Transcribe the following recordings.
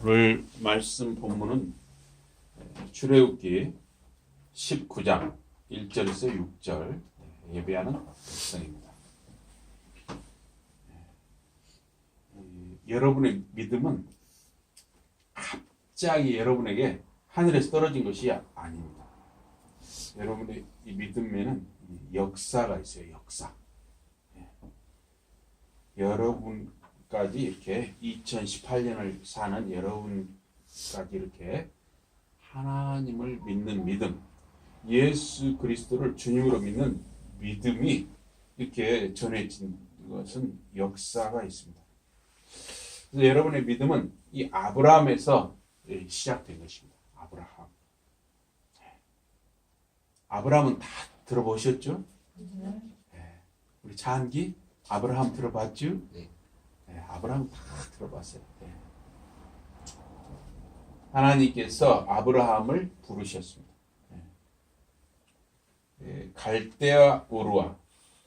오늘 말씀 본문은 출애굽기 19장 1절에서 6절 예배하는 백성입니다. 여러분의 믿음은 갑자기 여러분에게 하늘에서 떨어진 것이 아닙니다. 여러분의 이 믿음에는 역사가 있어요. 역사. 여러분까지 이렇게 2018년을 사는 여러분까지 이렇게 하나님을 믿는 믿음, 예수 그리스도를 주님으로 믿는 믿음이 이렇게 전해진 것은 역사가 있습니다. 그래서 여러분의 믿음은 이 아브라함에서 시작된 것입니다. 아브라함은 다 들어보셨죠? 네. 우리 잔기 아브라함 들어봤죠? 네. 아브라함 다 들어봤어요. 네. 하나님께서 아브라함을 부르셨습니다. 갈대아 우르와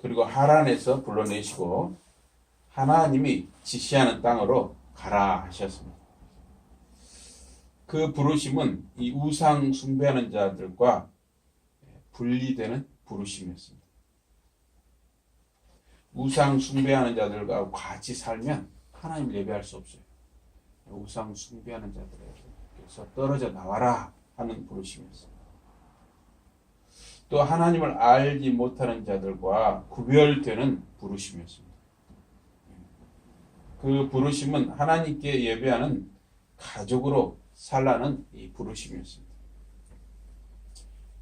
그리고 하란에서 불러내시고 하나님이 지시하는 땅으로 가라 하셨습니다. 그 부르심은 이 우상 숭배하는 자들과 분리되는 부르심이었습니다. 우상 숭배하는 자들과 같이 살면 하나님을 예배할 수 없어요. 우상 숭배하는 자들에게서 떨어져 나와라 하는 부르심이었습니다. 또 하나님을 알지 못하는 자들과 구별되는 부르심이었습니다. 그 부르심은 하나님께 예배하는 가족으로 살라는 이 부르심이었습니다.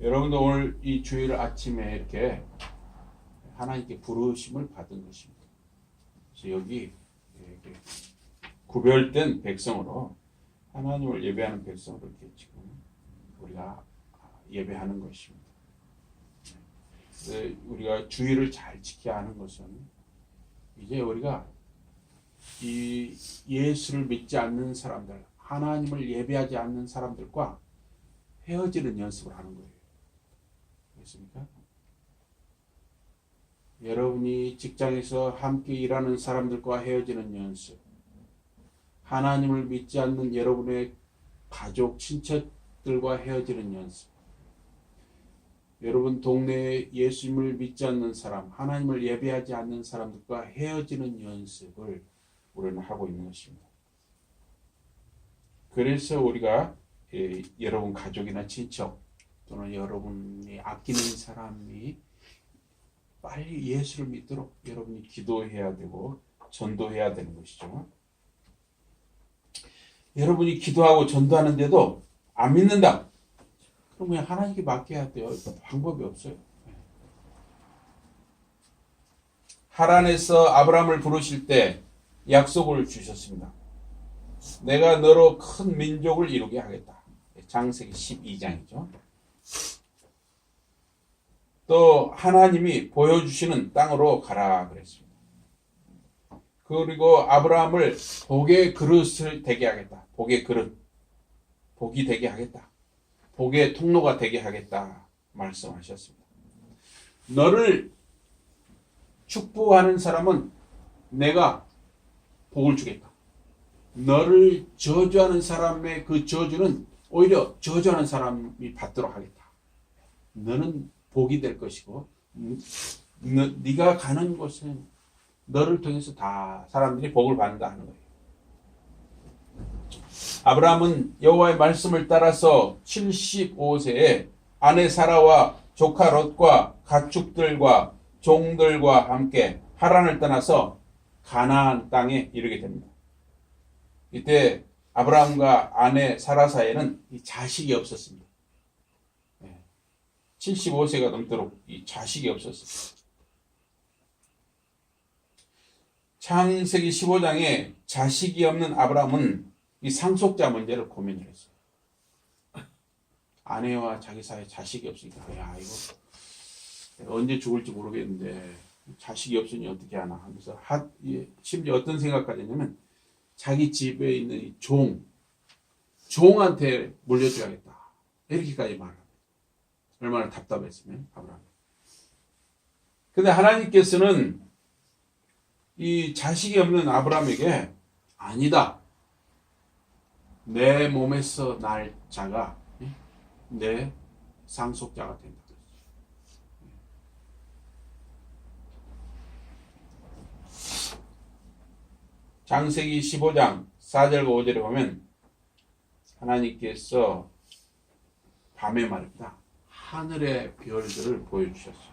여러분도 오늘 이 주일 아침에 이렇게 하나님께 부르심을 받은 것입니다. 그래서 여기 구별된 백성으로 하나님을 예배하는 백성으로 이렇게 지금 우리가 예배하는 것입니다. 우리가 주의를 잘 지켜야 하는 것은 이제 우리가 이 예수를 믿지 않는 사람들, 하나님을 예배하지 않는 사람들과 헤어지는 연습을 하는 거예요. 그렇습니까? 여러분이 직장에서 함께 일하는 사람들과 헤어지는 연습, 하나님을 믿지 않는 여러분의 가족, 친척들과 헤어지는 연습, 여러분 동네에 예수님을 믿지 않는 사람, 하나님을 예배하지 않는 사람들과 헤어지는 연습을 우리는 하고 있는 것입니다. 그래서 우리가 여러분 가족이나 친척 또는 여러분이 아끼는 사람이 빨리 예수를 믿도록 여러분이 기도해야 되고 전도해야 되는 것이죠. 여러분이 기도하고 전도하는데도 안 믿는다. 그럼 그냥 하나님께 맡겨야 돼요. 방법이 없어요. 하란에서 아브라함을 부르실 때 약속을 주셨습니다. 내가 너로 큰 민족을 이루게 하겠다. 창세기 12장이죠. 또 하나님이 보여주시는 땅으로 가라 그랬습니다. 그리고 아브라함을 복의 그릇을 되게 하겠다. 복의 그릇, 복이 되게 하겠다. 복의 통로가 되게 하겠다 말씀하셨습니다. 너를 축복하는 사람은 내가 복을 주겠다. 너를 저주하는 사람의 그 저주는 오히려 저주하는 사람이 받도록 하겠다. 너는 복이 될 것이고 네가 가는 곳은 너를 통해서 다 사람들이 복을 받는다 하는 거예요. 아브라함은 여호와의 말씀을 따라서 75세에 아내 사라와 조카 롯과 가축들과 종들과 함께 하란을 떠나서 가나안 땅에 이르게 됩니다. 이때 아브라함과 아내 사라 사이에는 자식이 없었습니다. 75세가 넘도록 이 자식이 없었어요. 창세기 15장에 자식이 없는 아브라함은 이 상속자 문제를 고민을 했어요. 아내와 자기 사이에 자식이 없으니까 야 이거 언제 죽을지 모르겠는데 자식이 없으니 어떻게 하나 하면서 심지어 어떤 생각까지 했냐면 자기 집에 있는 이 종한테 물려줘야겠다 이렇게까지 말합니다. 얼마나 답답했으면 아브라함. 근데 하나님께서는 이 자식이 없는 아브라함에게 아니다. 내 몸에서 날 자가 내 상속자가 된다. 창세기 15장 4절과 5절에 보면 하나님께서 밤에 말입니다. 하늘의 별들을 보여주셨어요.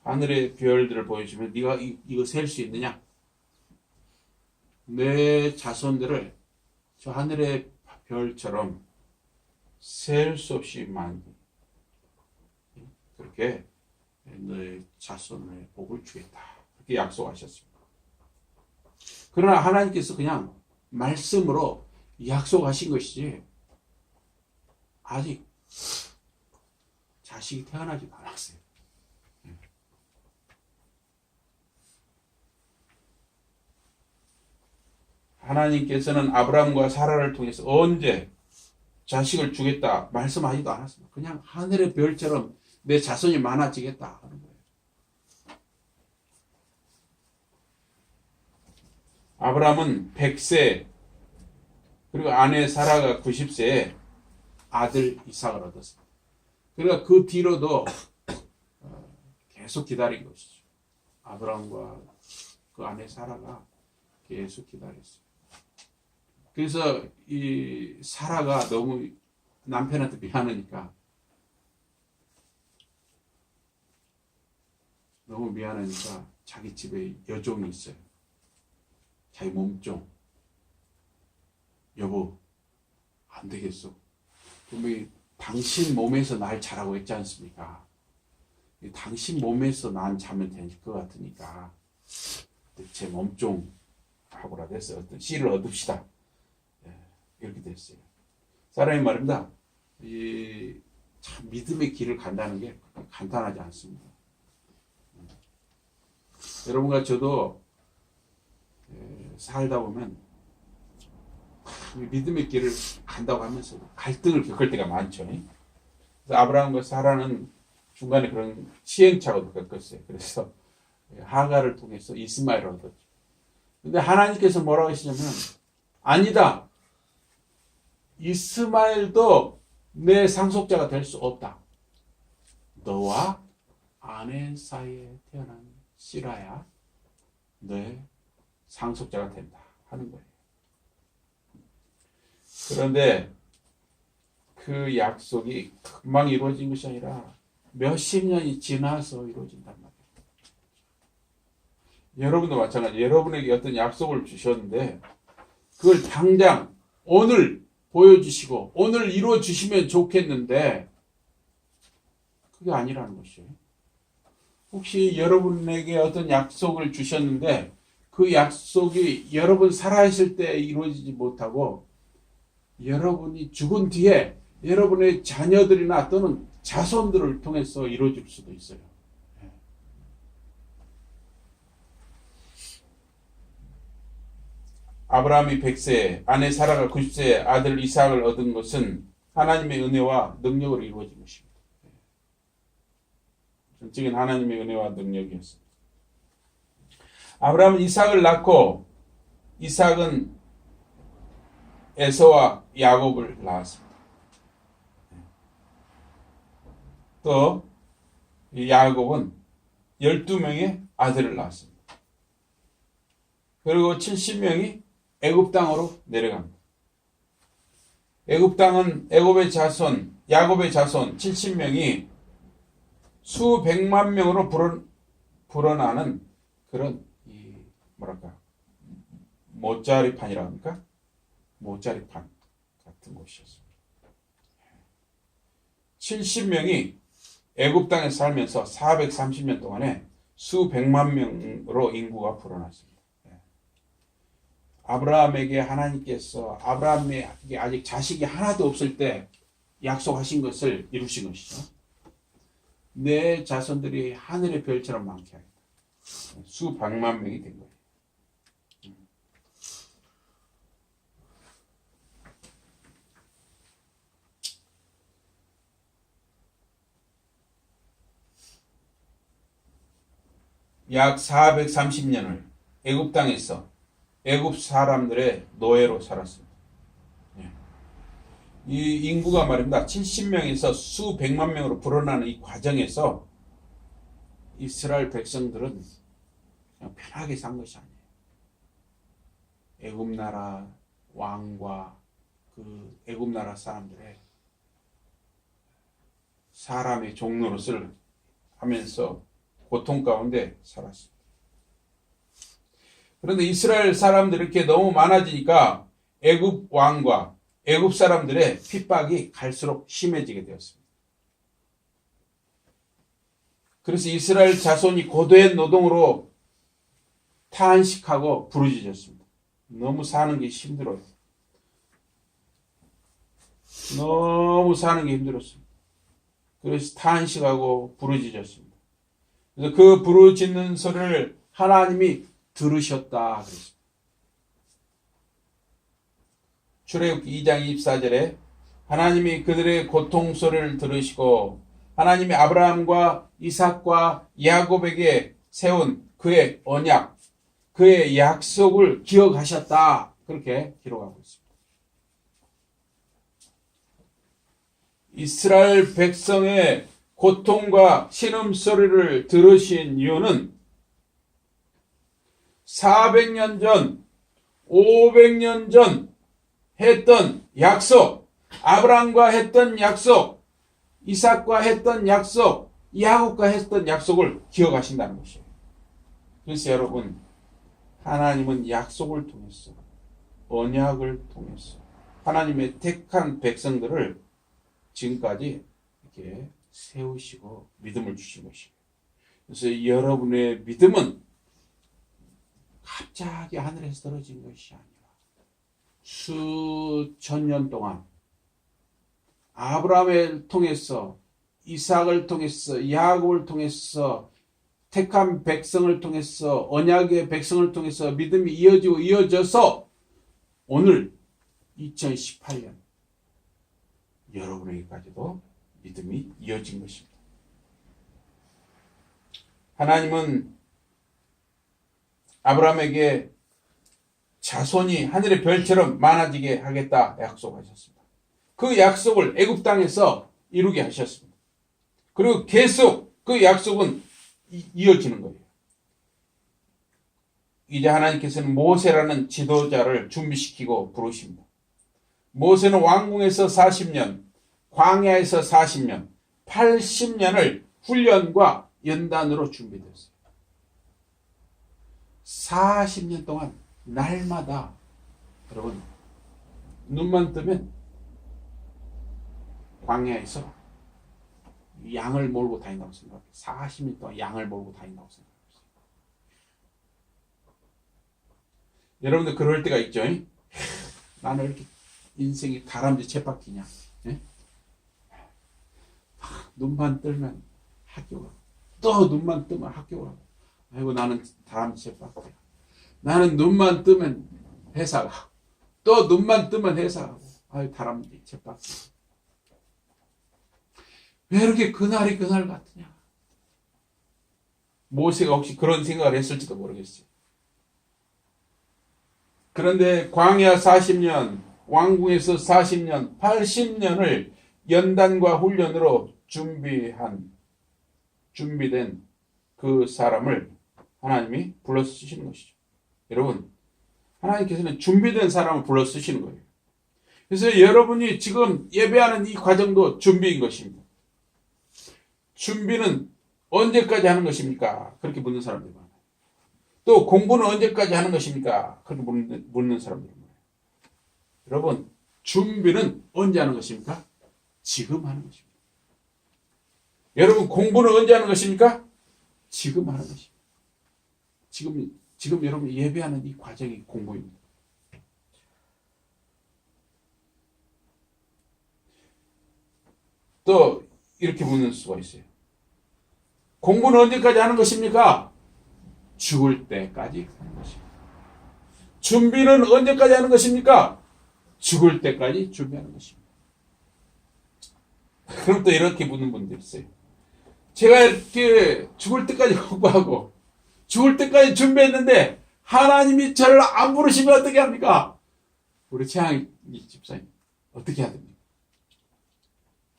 하늘의 별들을 보여주면 네가 이거 셀 수 있느냐? 내 자손들을 저 하늘의 별처럼 셀 수 없이 많이 그렇게 너의 자손의 복을 주겠다. 그렇게 약속하셨습니다. 그러나 하나님께서 그냥 말씀으로 약속하신 것이지 아직 자식이 태어나지도 않았어요. 하나님께서는 아브라함과 사라를 통해서 언제 자식을 주겠다 말씀하지도 않았습니다. 그냥 하늘의 별처럼 내 자손이 많아지겠다 하는 거예요. 아브라함은 100세 그리고 아내 사라가 90세에 아들 이삭을 얻었습니다. 그러니까 그 뒤로도 계속 기다린 것이죠. 아브라함과 그 아내 사라가 계속 기다렸어요. 그래서 이 사라가 너무 남편한테 미안하니까 자기 집에 여종이 있어요. 자기 몸종. 여보, 안 되겠어. 그러면 당신 몸에서 날 자라고 했지 않습니까? 당신 몸에서 난 자면 될 것 같으니까 제 몸종하고라도 해서 어떤 씨를 얻읍시다. 이렇게 됐어요. 사람이 말입니다. 참 믿음의 길을 간다는 게 간단하지 않습니다. 여러분과 저도 살다 보면 믿음의 길을 간다고 하면서 갈등을 겪을 때가 많죠. 그래서 아브라함과 사라는 중간에 그런 시행착오도 겪었어요. 그래서 하가를 통해서 이스마엘을 얻었죠. 근데 하나님께서 뭐라고 하시냐면 아니다. 이스마엘도 내 상속자가 될 수 없다. 너와 아내 사이에 태어난 시라야 내 상속자가 된다 하는 거예요. 그런데 그 약속이 금방 이루어진 것이 아니라 몇십 년이 지나서 이루어진단 말이에요. 여러분도 마찬가지. 여러분에게 어떤 약속을 주셨는데 그걸 당장 오늘 보여주시고 오늘 이루어주시면 좋겠는데 그게 아니라는 것이에요. 혹시 여러분에게 어떤 약속을 주셨는데 그 약속이 여러분 살아있을 때 이루어지지 못하고 여러분이 죽은 뒤에 여러분의 자녀들이나 또는 자손들을 통해서 이루어질 수도 있어요. 아브라함이 100세, 아내 사라가 90세에 아들 이삭을 얻은 것은 하나님의 은혜와 능력으로 이루어진 것입니다. 전적인 하나님의 은혜와 능력이었습니다. 아브라함은 이삭을 낳고 이삭은 에서와 야곱을 낳았습니다. 또 야곱은 12명의 아들을 낳았습니다. 그리고 70명이 애굽 땅으로 내려갑니다. 애굽 땅은 야곱의 자손 70명이 수백만 명으로 불어나는 그런 모짜리판이라고 합니까? 모짜리판 같은 곳이었습니다. 70명이 애굽 땅에 살면서 430년 동안에 수백만 명으로 인구가 불어났습니다. 아브라함에게 하나님께서 아브라함에게 아직 자식이 하나도 없을 때 약속하신 것을 이루신 것이죠. 내 자손들이 하늘의 별처럼 많게 하겠다. 수백만 명이 된 거예요. 약 430년을 애굽 땅에서 애굽 사람들의 노예로 살았습니다. 예. 이 인구가 말입니다. 70명에서 수백만 명으로 불어나는 이 과정에서 이스라엘 백성들은 그냥 편하게 산 것이 아니에요. 애굽 나라 왕과 그 애굽 나라 사람들의 사람의 종노릇을 하면서 고통 가운데 살았습니다. 그런데 이스라엘 사람들이 이렇게 너무 많아지니까 애굽 왕과 애굽 사람들의 핍박이 갈수록 심해지게 되었습니다. 그래서 이스라엘 자손이 고된 노동으로 탄식하고 부르짖었습니다. 너무 사는 게 힘들어요. 너무 사는 게 힘들었습니다. 그래서 탄식하고 부르짖었습니다. 그래서 그 부르짖는 소리를 하나님이 들으셨다 그랬습니다. 출애굽기 2장 24절에 하나님이 그들의 고통 소리를 들으시고 하나님이 아브라함과 이삭과 야곱에게 세운 그의 언약, 그의 약속을 기억하셨다. 그렇게 기록하고 있습니다. 이스라엘 백성의 고통과 신음소리를 들으신 이유는 400년 전, 500년 전 했던 약속, 아브라함과 했던 약속, 이삭과 했던 약속, 야곱과 했던 약속을 기억하신다는 것이에요. 그래서 여러분, 하나님은 약속을 통해서, 언약을 통해서 하나님의 택한 백성들을 지금까지 이렇게 세우시고 믿음을 주신 것이에요. 그래서 여러분의 믿음은 갑자기 하늘에서 떨어진 것이 아니라 수천 년 동안 아브라함을 통해서, 이삭을 통해서, 야곱을 통해서, 택한 백성을 통해서, 언약의 백성을 통해서 믿음이 이어지고 이어져서 오늘 2018년 여러분에게까지도 믿음이 이어진 것입니다. 하나님은 아브라함에게 자손이 하늘의 별처럼 많아지게 하겠다 약속하셨습니다. 그 약속을 애굽 땅에서 이루게 하셨습니다. 그리고 계속 그 약속은 이어지는 거예요. 이제 하나님께서는 모세라는 지도자를 준비시키고 부르십니다. 모세는 왕궁에서 40년, 광야에서 40년, 80년을 훈련과 연단으로 준비됐어요. 40년 동안 날마다 여러분 눈만 뜨면 광야에서 양을 몰고 다닌다고 생각해요. 40년 동안 양을 몰고 다닌다고 생각해요. 여러분들 그럴 때가 있죠. 나는 이렇게 인생이 다람쥐 쳇바퀴냐. 눈만 뜨면 학교 가고 또 눈만 뜨면 학교 가고 아이고 나는 다람쥐 쳇바퀴야. 나는 눈만 뜨면 회사 가고 또 눈만 뜨면 회사 가고 아이고 다람쥐 쳇바퀴. 왜 이렇게 그날이 그날 같으냐. 모세가 혹시 그런 생각을 했을지도 모르겠어요. 그런데 광야 40년, 왕궁에서 40년, 80년을 연단과 훈련으로 준비된 그 사람을 하나님이 불러 쓰시는 것이죠. 여러분, 하나님께서는 준비된 사람을 불러 쓰시는 거예요. 그래서 여러분이 지금 예배하는 이 과정도 준비인 것입니다. 준비는 언제까지 하는 것입니까? 그렇게 묻는 사람들이 많아요. 또 공부는 언제까지 하는 것입니까? 그렇게 묻는 사람들이 많아요. 여러분, 준비는 언제 하는 것입니까? 지금 하는 것입니다. 여러분, 공부는 언제 하는 것입니까? 지금 하는 것입니다. 지금 여러분 예배하는 이 과정이 공부입니다. 또 이렇게 묻는 수가 있어요. 공부는 언제까지 하는 것입니까? 죽을 때까지 하는 것입니다. 준비는 언제까지 하는 것입니까? 죽을 때까지 준비하는 것입니다. 그럼 또 이렇게 묻는 분들이 있어요. 제가 이렇게 죽을 때까지 공부하고 죽을 때까지 준비했는데 하나님이 저를 안 부르시면 어떻게 합니까? 우리 최양희 집사님 어떻게 해야 됩니까?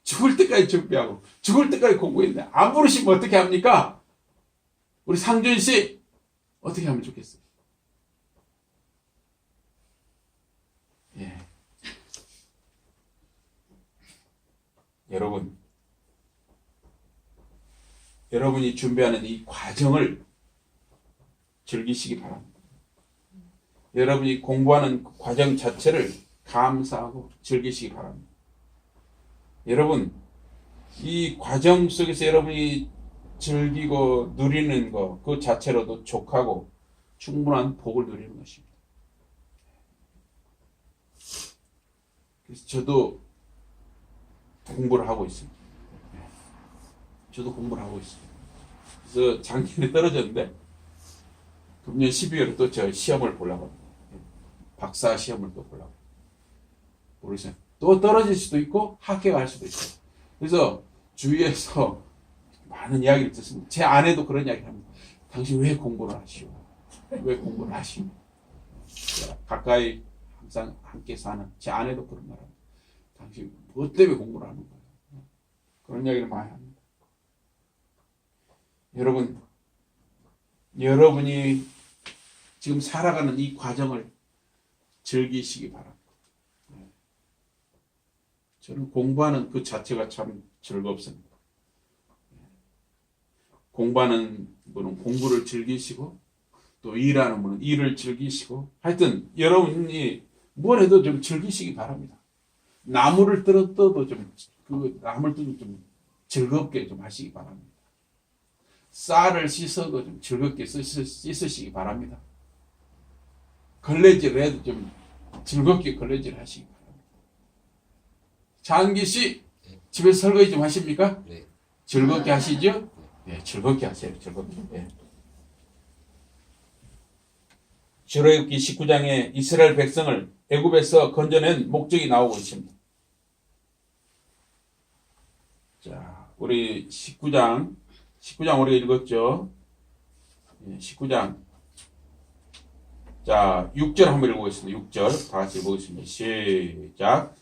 죽을 때까지 준비하고 죽을 때까지 공부했는데 안 부르시면 어떻게 합니까? 우리 상준 씨 어떻게 하면 좋겠어요? 예. 여러분이 준비하는 이 과정을 즐기시기 바랍니다. 여러분이 공부하는 과정 자체를 감사하고 즐기시기 바랍니다. 여러분, 이 과정 속에서 여러분이 즐기고 누리는 것, 그 자체로도 족하고 충분한 복을 누리는 것입니다. 그래서 저도 공부를 하고 있습니다. 저도 공부를 하고 있습니다. 그래서 작년에 떨어졌는데 금년 12월에 또 저 시험을 보려고 합니다. 박사 시험을 또 보려고. 모르겠어요. 또 떨어질 수도 있고 합격할 수도 있어요. 그래서 주위에서 많은 이야기를 듣습니다. 제 아내도 그런 이야기를 합니다. 당신 왜 공부를 하시오? 왜 공부를 하시오? 가까이 항상 함께 사는 제 아내도 그런 말 합니다. 당신 뭐 때문에 공부를 하는 거예요? 그런 이야기를 많이 합니다. 여러분이 지금 살아가는 이 과정을 즐기시기 바랍니다. 저는 공부하는 그 자체가 참 즐겁습니다. 공부하는 분은 공부를 즐기시고 또 일하는 분은 일을 즐기시고 하여튼 여러분이 뭘 해도 좀 즐기시기 바랍니다. 나무를 뜯어도 좀 그 나무를 뜯어도 좀 즐겁게 좀 하시기 바랍니다. 쌀을 씻어도 좀 즐겁게 씻으시기 바랍니다. 걸레질을 해도 좀 즐겁게 걸레질 하시기 바랍니다. 장기 씨, 집에서 설거지 좀 하십니까? 네. 즐겁게 하시죠? 네, 즐겁게 하세요. 즐겁게. 네. 출애굽기 19장에 이스라엘 백성을 애굽에서 건져낸 목적이 나오고 있습니다. 자, 우리 19장 우리가 읽었죠? 19장. 자, 6절 한번 읽어보겠습니다. 6절 다 같이 읽어보겠습니다. 시작.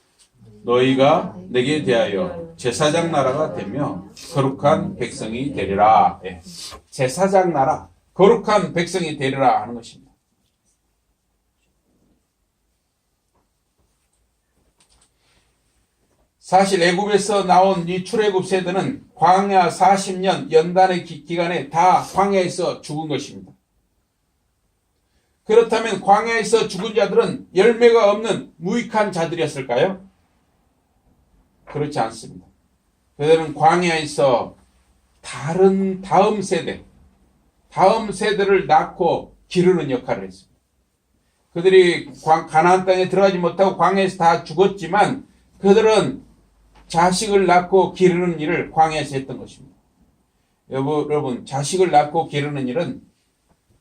너희가 내게 대하여 제사장 나라가 되며 거룩한 백성이 되리라. 예. 제사장 나라, 거룩한 백성이 되리라 하는 것입니다. 사실 애굽에서 나온 이 출애굽 세대는 광야 40년 연단의 기간에 다 광야에서 죽은 것입니다. 그렇다면 광야에서 죽은 자들은 열매가 없는 무익한 자들이었을까요? 그렇지 않습니다. 그들은 광야에서 다음 세대를 낳고 기르는 역할을 했습니다. 그들이 가나안 땅에 들어가지 못하고 광야에서 다 죽었지만 그들은 자식을 낳고 기르는 일을 광야에서 했던 것입니다. 여러분, 자식을 낳고 기르는 일은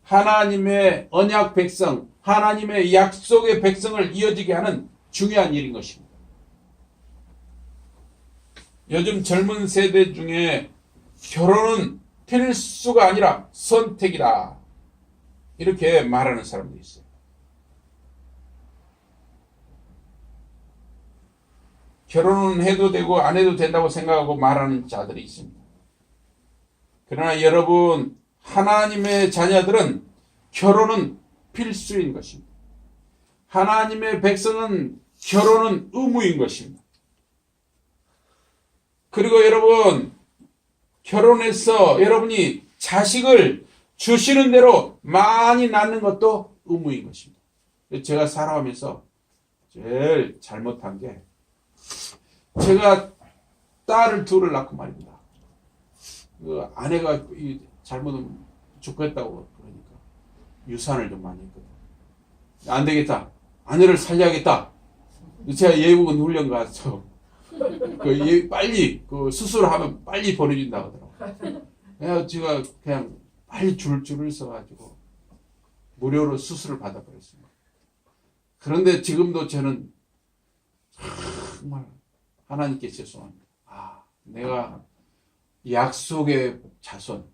하나님의 언약 백성, 하나님의 약속의 백성을 이어지게 하는 중요한 일인 것입니다. 요즘 젊은 세대 중에 결혼은 필수가 아니라 선택이다, 이렇게 말하는 사람도 있어요. 결혼은 해도 되고 안 해도 된다고 생각하고 말하는 자들이 있습니다. 그러나 여러분, 하나님의 자녀들은 결혼은 필수인 것입니다. 하나님의 백성은 결혼은 의무인 것입니다. 그리고 여러분, 결혼해서 여러분이 자식을 주시는 대로 많이 낳는 것도 의무인 것입니다. 제가 살아가면서 제일 잘못한 게 제가 딸을 둘을 낳고 말입니다. 그 아내가 잘못은 죽겠다고 그러니까 유산을 좀 많이 했거든. 안 되겠다. 아내를 살려야겠다. 제가 예비군 훈련 가서 빨리 수술하면 빨리 보내준다고 하더라고요. 그래서 제가 그냥 빨리 줄을 서가지고 무료로 수술을 받아버렸습니다. 그런데 지금도 저는 정말 하나님께 죄송합니다. 내가 약속의 자손,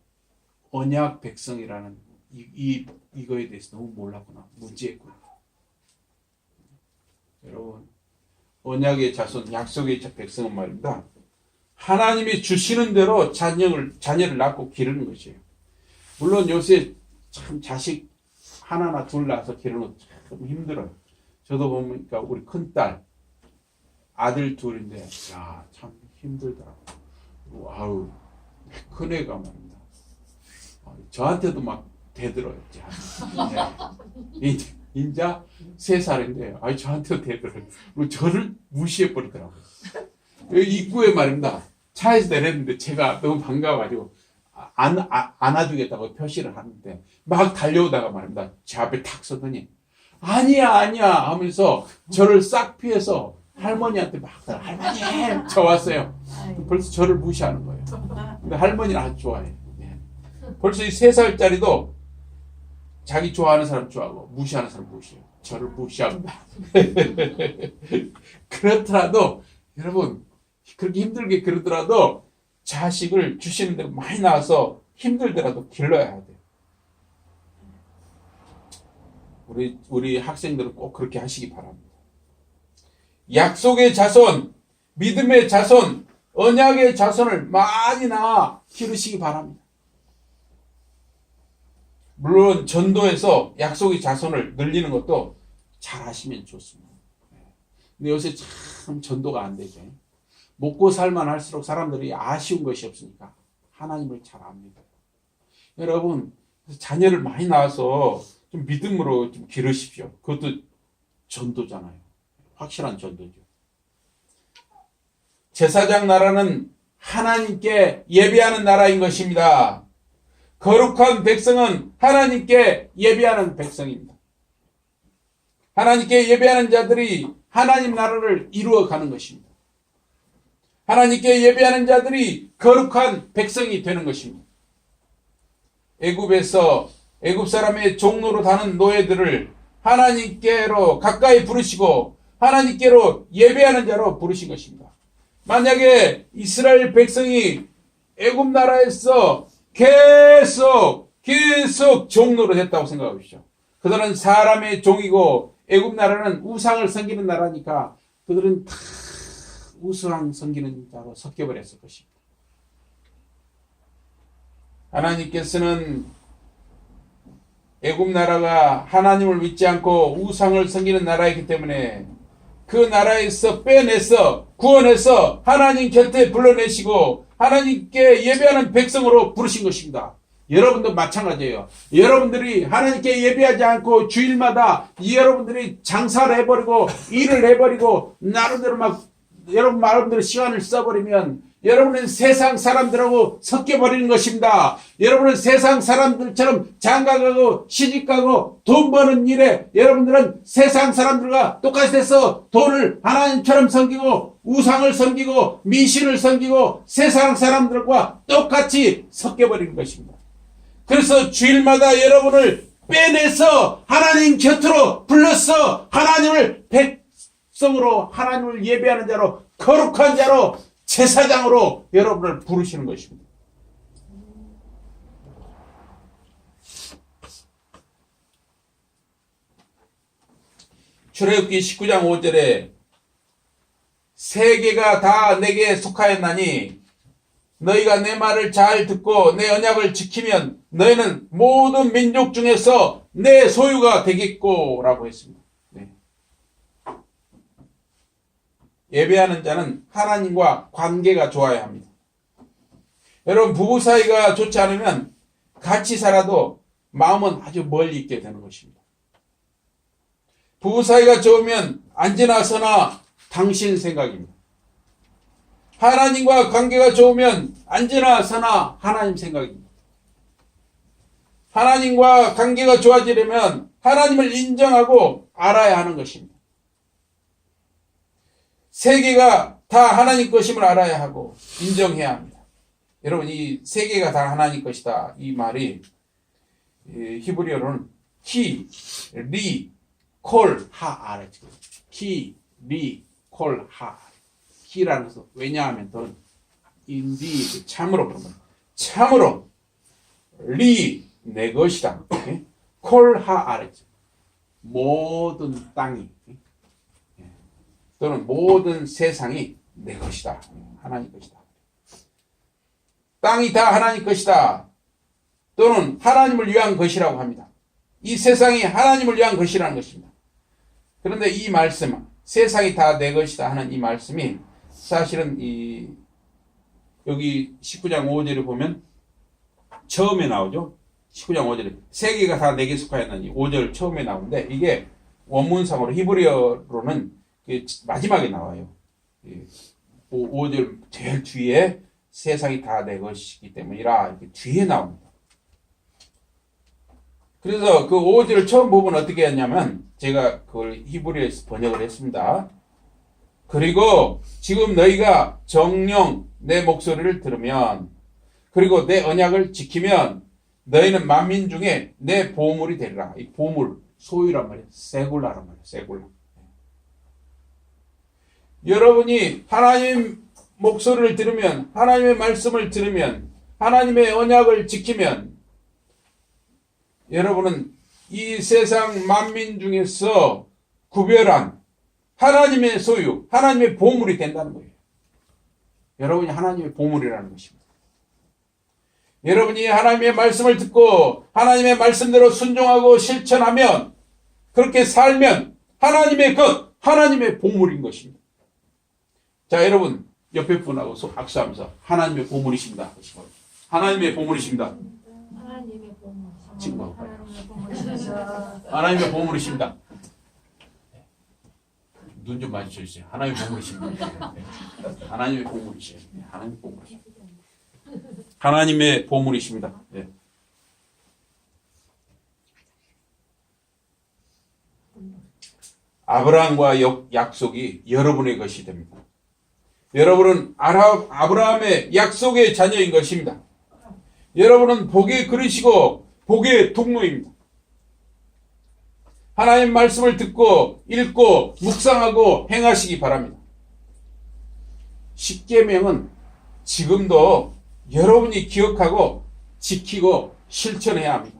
언약 백성이라는 이거에 대해서 너무 몰랐구나. 무지했구나. 여러분, 언약의 자손, 약속의 백성은 말입니다. 하나님이 주시는 대로 자녀를 낳고 기르는 것이에요. 물론 요새 참 자식 하나나 둘 낳아서 기르는 거 참 힘들어요. 저도 보니까 우리 큰딸, 아들 둘인데, 야, 참 힘들더라고요. 아우, 큰애가 말입니다. 저한테도 막 대들어요. 네. 인자 3살인데, 저한테도 대들어요. 저를 무시해버리더라고요. 여기 입구에 말입니다. 차에서 내렸는데 제가 너무 반가워가지고 안아주겠다고 표시를 하는데 막 달려오다가 말입니다. 제 앞에 탁 서더니 아니야 하면서 저를 싹 피해서 할머니한테 막 할머니 저 왔어요. 벌써 저를 무시하는 거예요. 근데 할머니는 아주 좋아해요. 벌써 이 3살짜리도 자기 좋아하는 사람 좋아하고 무시하는 사람 무시해요. 저를 무시합니다. 그렇더라도 여러분 그렇게 힘들게 그러더라도 자식을 주시는 대로 많이 낳아서 힘들더라도 길러야 돼요. 우리 학생들은 꼭 그렇게 하시기 바랍니다. 약속의 자손, 믿음의 자손, 언약의 자손을 많이 낳아 기르시기 바랍니다. 물론 전도에서 약속의 자손을 늘리는 것도 잘 하시면 좋습니다. 근데 요새 참 전도가 안 되죠. 먹고 살만 할수록 사람들이 아쉬운 것이 없으니까 하나님을 잘 압니다. 여러분, 자녀를 많이 낳아서 좀 믿음으로 좀 기르십시오. 그것도 전도잖아요. 확실한 전도죠. 제사장 나라는 하나님께 예배하는 나라인 것입니다. 거룩한 백성은 하나님께 예배하는 백성입니다. 하나님께 예배하는 자들이 하나님 나라를 이루어가는 것입니다. 하나님께 예배하는 자들이 거룩한 백성이 되는 것입니다. 애굽에서 애굽 사람의 종로로 다는 노예들을 하나님께로 가까이 부르시고 하나님께로 예배하는 자로 부르신 것입니다. 만약에 이스라엘 백성이 애굽 나라에서 계속 종노릇 했다고 생각하십시오. 그들은 사람의 종이고 애굽 나라는 우상을 섬기는 나라니까 그들은 다 우상 섬기는 자로 섞여버렸을 것입니다. 하나님께서는 애굽 나라가 하나님을 믿지 않고 우상을 섬기는 나라이기 때문에 그 나라에서 빼내서 구원해서 하나님 곁에 불러내시고 하나님께 예배하는 백성으로 부르신 것입니다. 여러분도 마찬가지예요. 여러분들이 하나님께 예배하지 않고 주일마다 여러분들이 장사를 해버리고 일을 해버리고 나름대로 막 여러분들의 시간을 써버리면 여러분은 세상 사람들하고 섞여버리는 것입니다. 여러분은 세상 사람들처럼 장가가고 시집가고 돈 버는 일에 여러분들은 세상 사람들과 똑같이 돼서 돈을 하나님처럼 섬기고 우상을 섬기고 미신을 섬기고 세상 사람들과 똑같이 섞여버리는 것입니다. 그래서 주일마다 여러분을 빼내서 하나님 곁으로 불러서 하나님을 백성으로 하나님을 예배하는 자로 거룩한 자로 제사장으로 여러분을 부르시는 것입니다. 출애굽기 19장 5절에 세계가 다 내게 속하였나니 너희가 내 말을 잘 듣고 내 언약을 지키면 너희는 모든 민족 중에서 내 소유가 되겠고 라고 했습니다. 예배하는 자는 하나님과 관계가 좋아야 합니다. 여러분 부부 사이가 좋지 않으면 같이 살아도 마음은 아주 멀리 있게 되는 것입니다. 부부 사이가 좋으면 앉으나 서나 당신 생각입니다. 하나님과 관계가 좋으면 앉으나 서나 하나님 생각입니다. 하나님과 관계가 좋아지려면 하나님을 인정하고 알아야 하는 것입니다. 세계가 다 하나님 것임을 알아야 하고 인정해야 합니다. 여러분 이 세계가 다 하나님 것이다 이 말이 히브리어로는 키, 리, 콜, 하, 아래 키, 리, 콜, 하 키라는 것은 왜냐하면 더 인디 참으로 그러면 참으로 리, 내 것이다. 콜하아레츠, 모든 땅이 또는 모든 세상이 내 것이다. 하나님 것이다. 땅이 다 하나님 것이다. 또는 하나님을 위한 것이라고 합니다. 이 세상이 하나님을 위한 것이라는 것입니다. 그런데 이 말씀, 세상이 다 내 것이다 하는 이 말씀이 사실은 여기 19장 5절에 보면 처음에 나오죠. 19장 5절에 세계가 다 내게 속하였나니 5절 처음에 나오는데 이게 원문상으로 히브리어로는 마지막에 나와요. 5절 제일 뒤에 세상이 다 내 것이기 때문이라 이렇게 뒤에 나옵니다. 그래서 그 5절을 처음 부분 어떻게 했냐면 제가 그걸 히브리어에서 번역을 했습니다. 그리고 지금 너희가 정령 내 목소리를 들으면 그리고 내 언약을 지키면 너희는 만민 중에 내 보물이 되리라. 이 보물, 소유란 말이에요. 세굴라란 말이에요. 세굴라. 여러분이 하나님 목소리를 들으면, 하나님의 말씀을 들으면, 하나님의 언약을 지키면 여러분은 이 세상 만민 중에서 구별한 하나님의 소유, 하나님의 보물이 된다는 거예요. 여러분이 하나님의 보물이라는 것입니다. 여러분이 하나님의 말씀을 듣고 하나님의 말씀대로 순종하고 실천하면, 그렇게 살면 하나님의 것, 하나님의 보물인 것입니다. 자, 여러분 옆에 분하고 악수하면서 하나님의 보물이십니다. 하나님의 보물이십니다. 하나님의 보물. 친구. 하나님의 하나님의 보물이십니다. 눈 좀 마주쳐주세요. 하나님의 보물이십니다. 하나님의 보물이시에요. 하나님의 보물이십니다. 하나님의 보물이십니다. 네. 아브라함과 약속이 여러분의 것이 됩니다. 여러분은 아브라함의 약속의 자녀인 것입니다. 여러분은 복의 그릇이고 복의 통로입니다. 하나님 말씀을 듣고 읽고 묵상하고 행하시기 바랍니다. 십계명은 지금도 여러분이 기억하고 지키고 실천해야 합니다.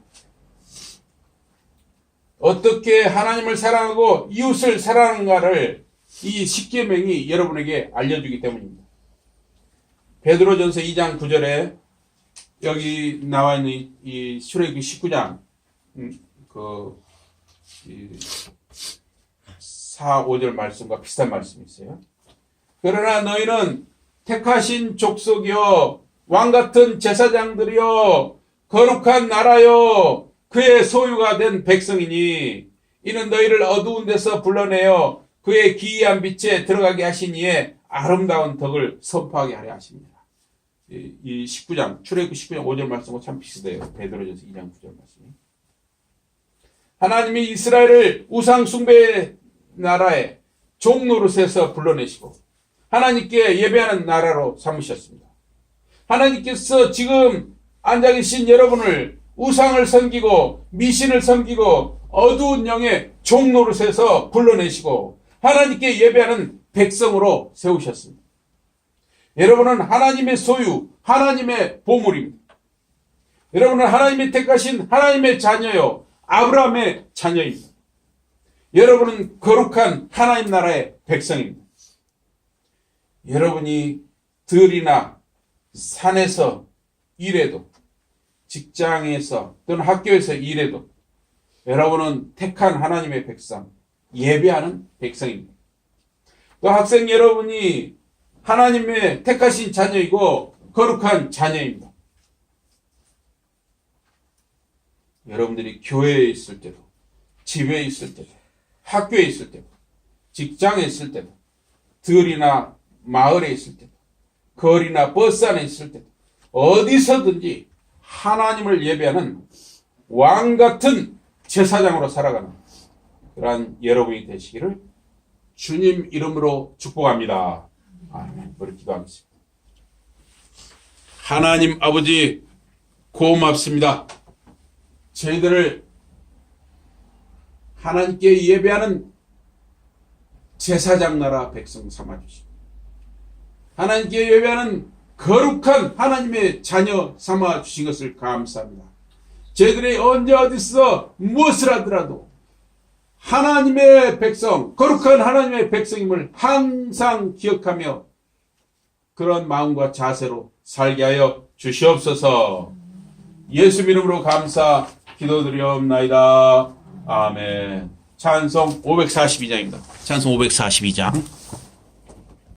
어떻게 하나님을 사랑하고 이웃을 사랑하는가를 이 십계명이 여러분에게 알려주기 때문입니다. 베드로전서 2장 9절에 여기 나와 있는 이 출애굽기 19장 4, 5절 말씀과 비슷한 말씀이 있어요. 그러나 너희는 택하신 족속이요 왕같은 제사장들이요 거룩한 나라요 그의 소유가 된 백성이니 이는 너희를 어두운 데서 불러내어 그의 기이한 빛에 들어가게 하신 이의 아름다운 덕을 선포하게 하려 하십니다. 이 19장 출애굽기 19장 5절 말씀과 참 비슷해요. 베드로전서 2장 9절 말씀이. 하나님이 이스라엘을 우상 숭배의 나라에 종노릇에서 불러내시고 하나님께 예배하는 나라로 삼으셨습니다. 하나님께서 지금 앉아 계신 여러분을 우상을 섬기고 미신을 섬기고 어두운 영의 종노릇에서 불러내시고 하나님께 예배하는 백성으로 세우셨습니다. 여러분은 하나님의 소유, 하나님의 보물입니다. 여러분은 하나님이 택하신 하나님의 자녀요 아브라함의 자녀입니다. 여러분은 거룩한 하나님 나라의 백성입니다. 여러분이 들이나 산에서 일해도 직장에서 또는 학교에서 일해도 여러분은 택한 하나님의 백성, 예배하는 백성입니다. 또 학생 여러분이 하나님의 택하신 자녀이고 거룩한 자녀입니다. 여러분들이 교회에 있을 때도, 집에 있을 때도, 학교에 있을 때도, 직장에 있을 때도, 들이나 마을에 있을 때도, 거리나 버스 안에 있을 때도, 어디서든지 하나님을 예배하는 왕같은 제사장으로 살아가는 그러한 여러분이 되시기를 주님 이름으로 축복합니다. 아멘. 우리 기도하겠습니다. 하나님 아버지 고맙습니다. 저희들을 하나님께 예배하는 제사장 나라 백성 삼아주시고 하나님께 예배하는 거룩한 하나님의 자녀 삼아주신 것을 감사합니다. 저희들이 언제 어디서 무엇을 하더라도 하나님의 백성, 거룩한 하나님의 백성임을 항상 기억하며 그런 마음과 자세로 살게 하여 주시옵소서. 예수 이름으로 감사 기도드리옵나이다. 아멘. 찬송 542장입니다. 찬송 542장.